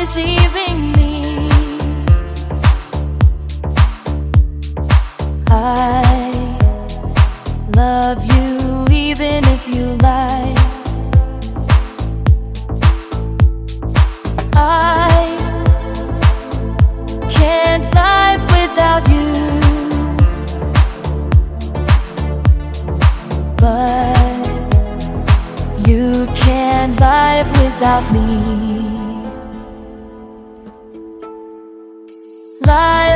deceiving me. I love you even if you lie. I can't live without you, but you can't live without me. Life